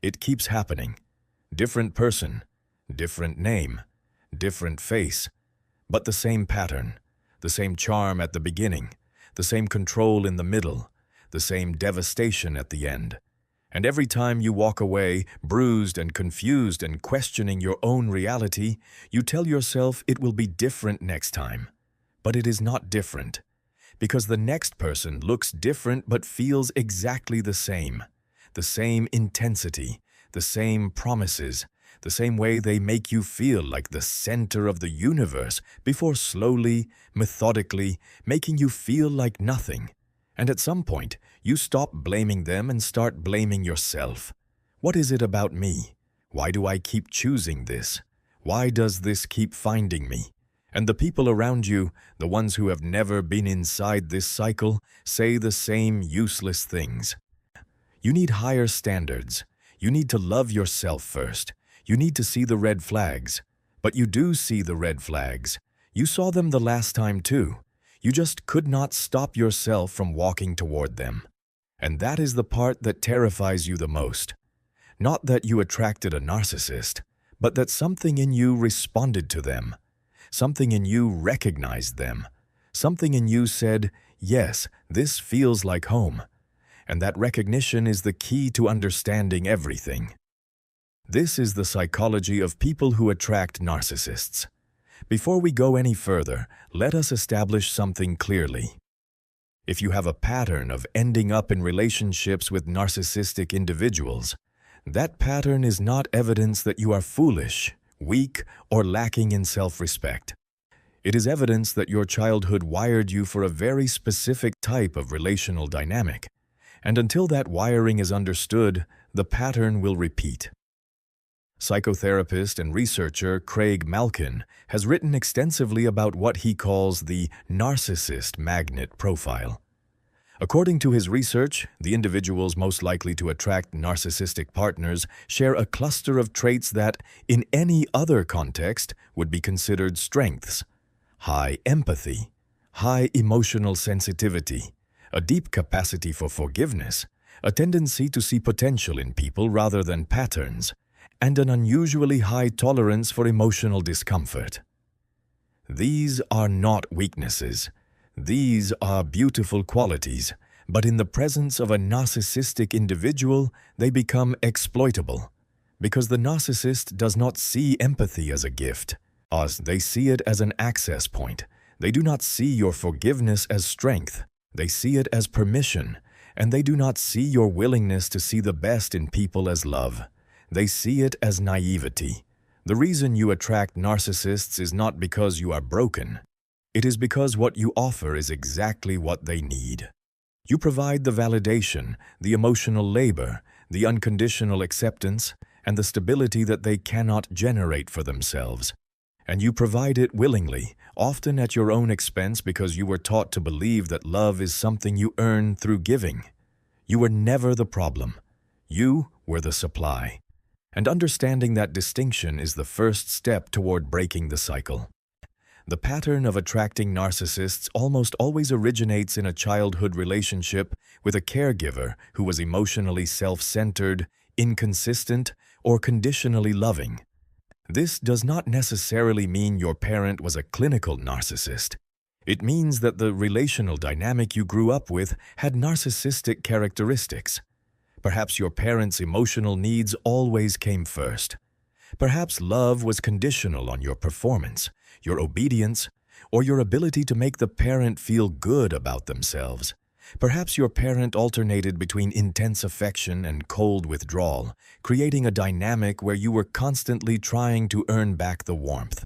It keeps happening. Different person, different name, different face, but the same pattern, the same charm at the beginning, the same control in the middle, the same devastation at the end. And every time you walk away, bruised and confused and questioning your own reality, you tell yourself it will be different next time. But it is not different, because the next person looks different but feels exactly the same intensity, the same promises, the same way they make you feel like the center of the universe before slowly, methodically making you feel like nothing. And at some point, you stop blaming them and start blaming yourself. What is it about me? Why do I keep choosing this? Why does this keep finding me? And the people around you, the ones who have never been inside this cycle, say the same useless things. You need higher standards. You need to love yourself first. You need to see the red flags. But you do see the red flags. You saw them the last time too. You just could not stop yourself from walking toward them. And that is the part that terrifies you the most. Not that you attracted a narcissist, but that something in you responded to them. Something in you recognized them. Something in you said, yes, this feels like home. And that recognition is the key to understanding everything. This is the psychology of people who attract narcissists. Before we go any further, let us establish something clearly. If you have a pattern of ending up in relationships with narcissistic individuals, that pattern is not evidence that you are foolish, weak, or lacking in self-respect. It is evidence that your childhood wired you for a very specific type of relational dynamic, and until that wiring is understood, the pattern will repeat. Psychotherapist and researcher Craig Malkin has written extensively about what he calls the narcissist-magnet profile. According to his research, the individuals most likely to attract narcissistic partners share a cluster of traits that, in any other context, would be considered strengths: high empathy, high emotional sensitivity, a deep capacity for forgiveness, a tendency to see potential in people rather than patterns, and an unusually high tolerance for emotional discomfort. These are not weaknesses. These are beautiful qualities, but in the presence of a narcissistic individual, they become exploitable. Because the narcissist does not see empathy as a gift, as they see it as an access point. They do not see your forgiveness as strength. They see it as permission, and they do not see your willingness to see the best in people as love. They see it as naivety. The reason you attract narcissists is not because you are broken. It is because what you offer is exactly what they need. You provide the validation, the emotional labor, the unconditional acceptance, and the stability that they cannot generate for themselves. And you provide it willingly, often at your own expense because you were taught to believe that love is something you earn through giving. You were never the problem. You were the supply. And understanding that distinction is the first step toward breaking the cycle. The pattern of attracting narcissists almost always originates in a childhood relationship with a caregiver who was emotionally self-centered, inconsistent, or conditionally loving. This does not necessarily mean your parent was a clinical narcissist. It means that the relational dynamic you grew up with had narcissistic characteristics. Perhaps your parents' emotional needs always came first. Perhaps love was conditional on your performance, your obedience, or your ability to make the parent feel good about themselves. Perhaps your parent alternated between intense affection and cold withdrawal, creating a dynamic where you were constantly trying to earn back the warmth.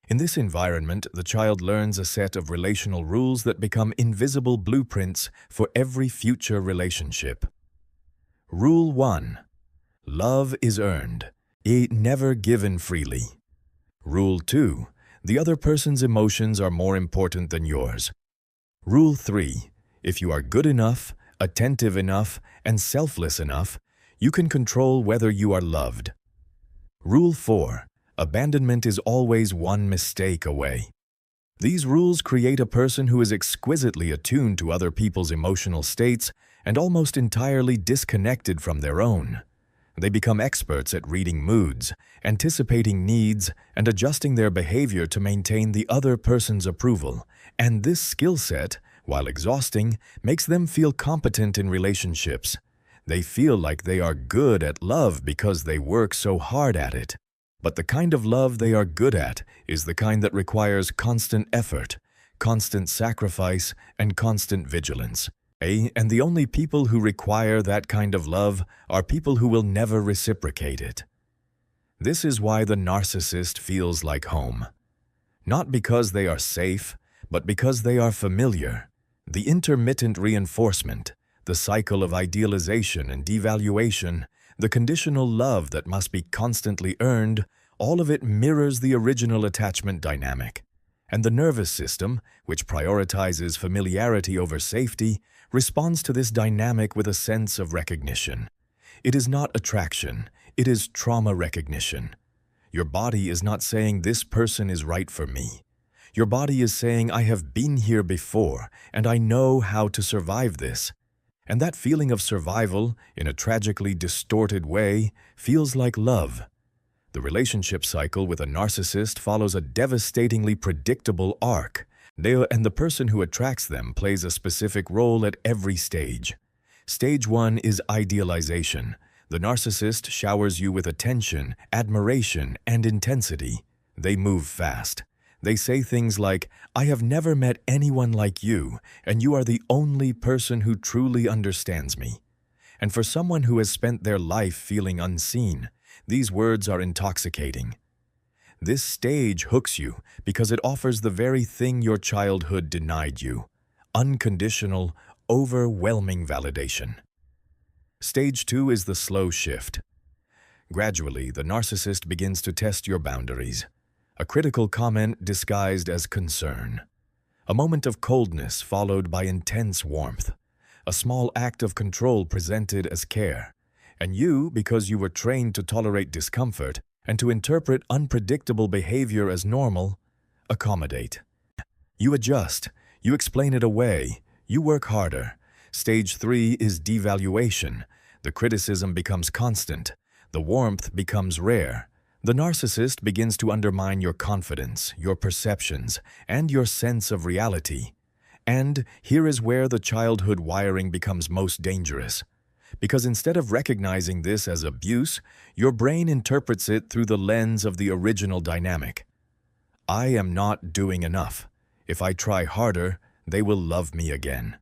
In this environment, the child learns a set of relational rules that become invisible blueprints for every future relationship. Rule 1. Love is earned, never given freely. Rule 2. The other person's emotions are more important than yours. Rule 3. If you are good enough, attentive enough, and selfless enough, you can control whether you are loved. Rule 4. Abandonment is always one mistake away. These rules create a person who is exquisitely attuned to other people's emotional states and almost entirely disconnected from their own. They become experts at reading moods, anticipating needs, and adjusting their behavior to maintain the other person's approval. And this skill set, while exhausting, makes them feel competent in relationships. They feel like they are good at love because they work so hard at it. But the kind of love they are good at is the kind that requires constant effort, constant sacrifice, and constant vigilance. And the only people who require that kind of love are people who will never reciprocate it. This is why the narcissist feels like home. Not because they are safe, but because they are familiar. The intermittent reinforcement, the cycle of idealization and devaluation, the conditional love that must be constantly earned, all of it mirrors the original attachment dynamic. And the nervous system, which prioritizes familiarity over safety, responds to this dynamic with a sense of recognition. It is not attraction, it is trauma recognition. Your body is not saying this person is right for me. Your body is saying I have been here before and I know how to survive this. And that feeling of survival, in a tragically distorted way, feels like love. The relationship cycle with a narcissist follows a devastatingly predictable arc. And the person who attracts them plays a specific role at every stage. Stage 1 is idealization. The narcissist showers you with attention, admiration, and intensity. They move fast. They say things like, "I have never met anyone like you, and you are the only person who truly understands me." And for someone who has spent their life feeling unseen, these words are intoxicating. This stage hooks you because it offers the very thing your childhood denied you: unconditional, overwhelming validation. Stage 2 is the slow shift. Gradually, the narcissist begins to test your boundaries. A critical comment disguised as concern. A moment of coldness followed by intense warmth. A small act of control presented as care. And you, because you were trained to tolerate discomfort and to interpret unpredictable behavior as normal, accommodate. You adjust. You explain it away. You work harder. Stage 3 is devaluation. The criticism becomes constant. The warmth becomes rare. The narcissist begins to undermine your confidence, your perceptions, and your sense of reality. And here is where the childhood wiring becomes most dangerous. Because instead of recognizing this as abuse, your brain interprets it through the lens of the original dynamic. I am not doing enough. If I try harder, they will love me again.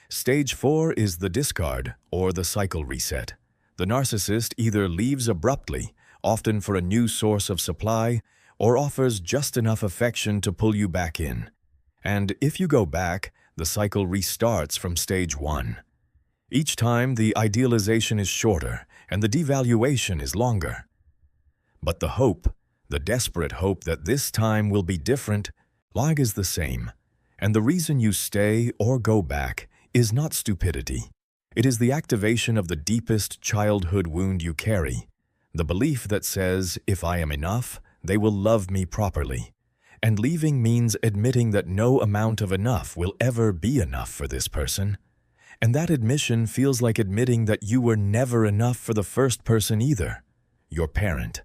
Stage 4 is the discard, or the cycle reset. The narcissist either leaves abruptly, often for a new source of supply, or offers just enough affection to pull you back in. And if you go back, the cycle restarts from stage 1. Each time, the idealization is shorter and the devaluation is longer. But the hope, the desperate hope that this time will be different, is the same. And the reason you stay or go back is not stupidity. It is the activation of the deepest childhood wound you carry, the belief that says, if I am enough, they will love me properly. And leaving means admitting that no amount of enough will ever be enough for this person. And that admission feels like admitting that you were never enough for the first person either, your parent.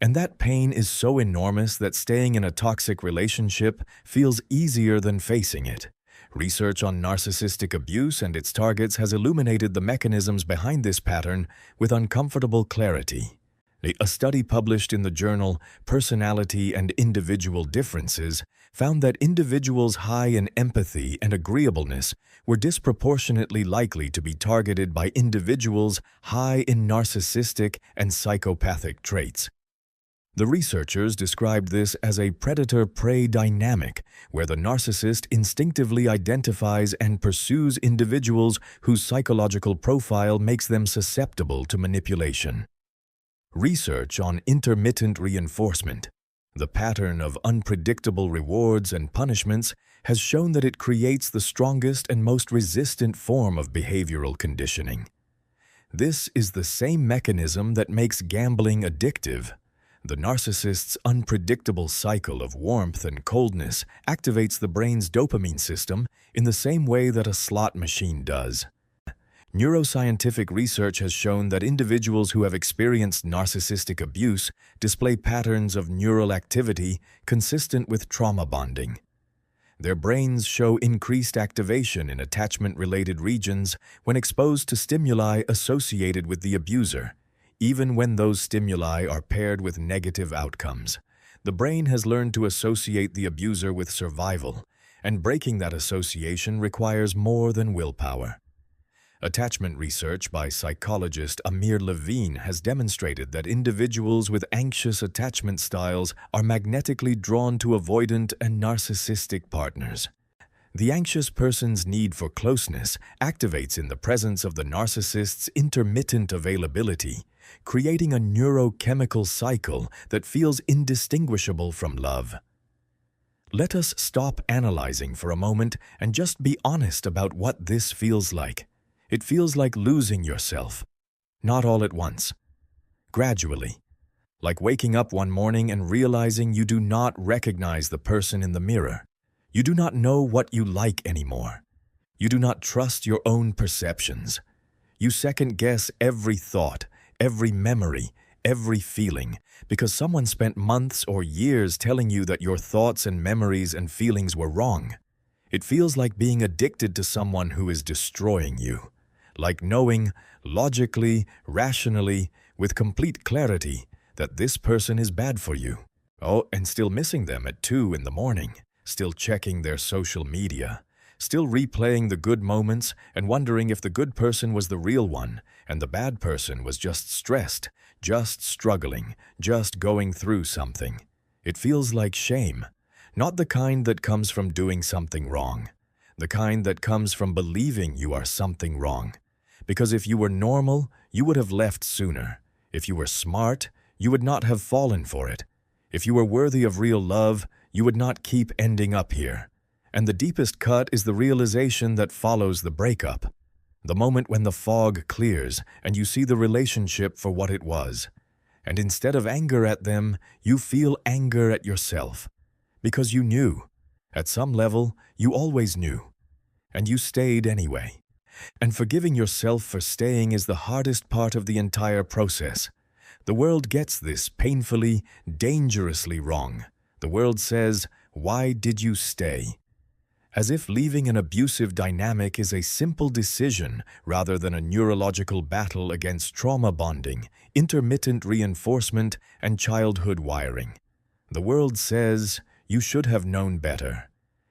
And that pain is so enormous that staying in a toxic relationship feels easier than facing it. Research on narcissistic abuse and its targets has illuminated the mechanisms behind this pattern with uncomfortable clarity. A study published in the journal Personality and Individual Differences found that individuals high in empathy and agreeableness were disproportionately likely to be targeted by individuals high in narcissistic and psychopathic traits. The researchers described this as a predator-prey dynamic, where the narcissist instinctively identifies and pursues individuals whose psychological profile makes them susceptible to manipulation. Research on intermittent reinforcement, the pattern of unpredictable rewards and punishments, has shown that it creates the strongest and most resistant form of behavioral conditioning. This is the same mechanism that makes gambling addictive. The narcissist's unpredictable cycle of warmth and coldness activates the brain's dopamine system in the same way that a slot machine does. Neuroscientific research has shown that individuals who have experienced narcissistic abuse display patterns of neural activity consistent with trauma bonding. Their brains show increased activation in attachment-related regions when exposed to stimuli associated with the abuser, even when those stimuli are paired with negative outcomes. The brain has learned to associate the abuser with survival, and breaking that association requires more than willpower. Attachment research by psychologist Amir Levine has demonstrated that individuals with anxious attachment styles are magnetically drawn to avoidant and narcissistic partners. The anxious person's need for closeness activates in the presence of the narcissist's intermittent availability, creating a neurochemical cycle that feels indistinguishable from love. Let us stop analyzing for a moment and just be honest about what this feels like. It feels like losing yourself. Not all at once. Gradually. Like waking up one morning and realizing you do not recognize the person in the mirror. You do not know what you like anymore. You do not trust your own perceptions. You second-guess every thought, every memory, every feeling, because someone spent months or years telling you that your thoughts and memories and feelings were wrong. It feels like being addicted to someone who is destroying you. Like knowing, logically, rationally, with complete clarity, that this person is bad for you. Oh, and still missing them at 2 in the morning, still checking their social media, still replaying the good moments and wondering if the good person was the real one and the bad person was just stressed, just struggling, just going through something. It feels like shame, not the kind that comes from doing something wrong, the kind that comes from believing you are something wrong. Because if you were normal, you would have left sooner. If you were smart, you would not have fallen for it. If you were worthy of real love, you would not keep ending up here. And the deepest cut is the realization that follows the breakup. The moment when the fog clears and you see the relationship for what it was. And instead of anger at them, you feel anger at yourself. Because you knew. At some level, you always knew. And you stayed anyway. And forgiving yourself for staying is the hardest part of the entire process. The world gets this painfully, dangerously wrong. The world says, "Why did you stay?" As if leaving an abusive dynamic is a simple decision rather than a neurological battle against trauma bonding, intermittent reinforcement, and childhood wiring. The world says, "You should have known better."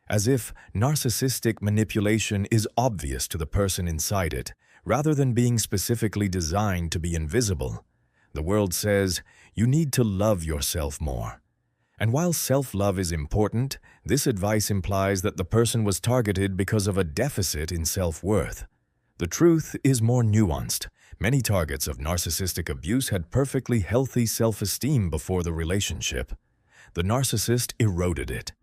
As if narcissistic manipulation is obvious to the person inside it, rather than being specifically designed to be invisible. The world says, you need to love yourself more. And while self-love is important, this advice implies that the person was targeted because of a deficit in self-worth. The truth is more nuanced. Many targets of narcissistic abuse had perfectly healthy self-esteem before the relationship. The narcissist eroded it.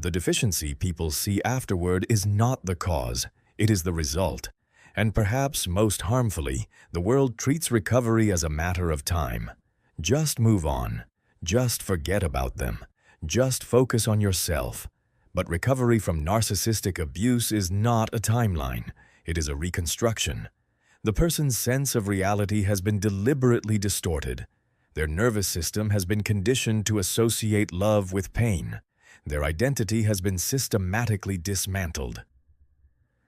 The deficiency people see afterward is not the cause, it is the result. And perhaps most harmfully, the world treats recovery as a matter of time. Just move on. Just forget about them. Just focus on yourself. But recovery from narcissistic abuse is not a timeline. It is a reconstruction. The person's sense of reality has been deliberately distorted. Their nervous system has been conditioned to associate love with pain. Their identity has been systematically dismantled.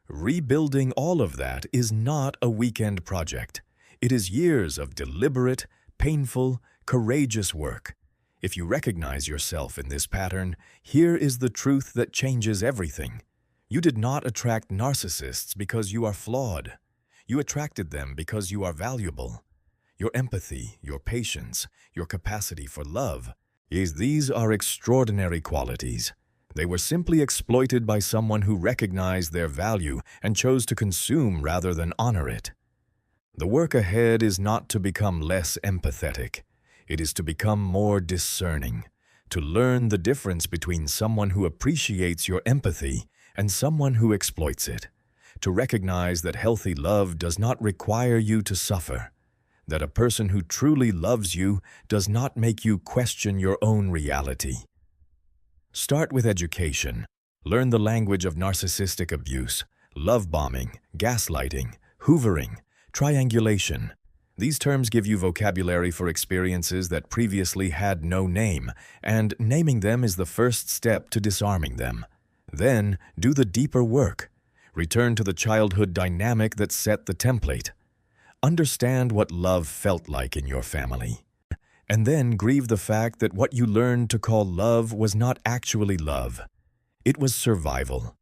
Rebuilding all of that is not a weekend project. It is years of deliberate, painful, courageous work. If you recognize yourself in this pattern, here is the truth that changes everything. You did not attract narcissists because you are flawed. You attracted them because you are valuable. Your empathy, your patience, your capacity for love, these are extraordinary qualities. They were simply exploited by someone who recognized their value and chose to consume rather than honor it. The work ahead is not to become less empathetic. It is to become more discerning, to learn the difference between someone who appreciates your empathy and someone who exploits it, to recognize that healthy love does not require you to suffer, that a person who truly loves you does not make you question your own reality. Start with education. Learn the language of narcissistic abuse, love bombing, gaslighting, hoovering, triangulation. These terms give you vocabulary for experiences that previously had no name, and naming them is the first step to disarming them. Then, do the deeper work. Return to the childhood dynamic that set the template. Understand what love felt like in your family. And then grieve the fact that what you learned to call love was not actually love. It was survival.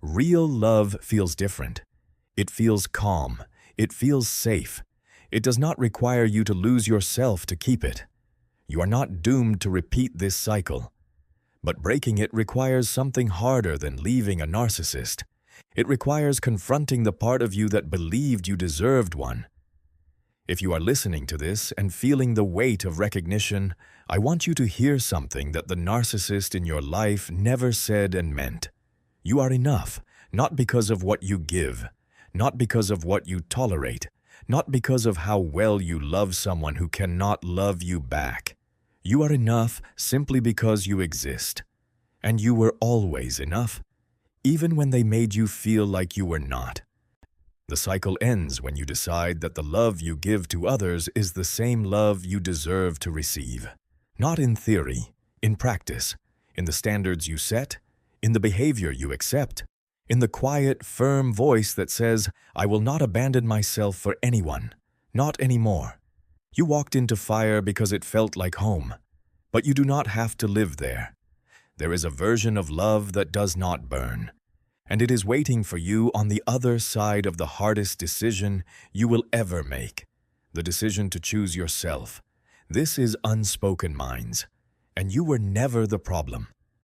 Real love feels different. It feels calm. It feels safe. It does not require you to lose yourself to keep it. You are not doomed to repeat this cycle. But breaking it requires something harder than leaving a narcissist. It requires confronting the part of you that believed you deserved one. If you are listening to this and feeling the weight of recognition, I want you to hear something that the narcissist in your life never said and meant. You are enough, not because of what you give, not because of what you tolerate, not because of how well you love someone who cannot love you back. You are enough simply because you exist. And you were always enough, even when they made you feel like you were not. The cycle ends when you decide that the love you give to others is the same love you deserve to receive. Not in theory, in practice, in the standards you set, in the behavior you accept, in the quiet, firm voice that says, "I will not abandon myself for anyone, not anymore." You walked into fire because it felt like home, but you do not have to live there. There is a version of love that does not burn, and it is waiting for you on the other side of the hardest decision you will ever make, the decision to choose yourself. This is unspoken minds, and you were never the problem.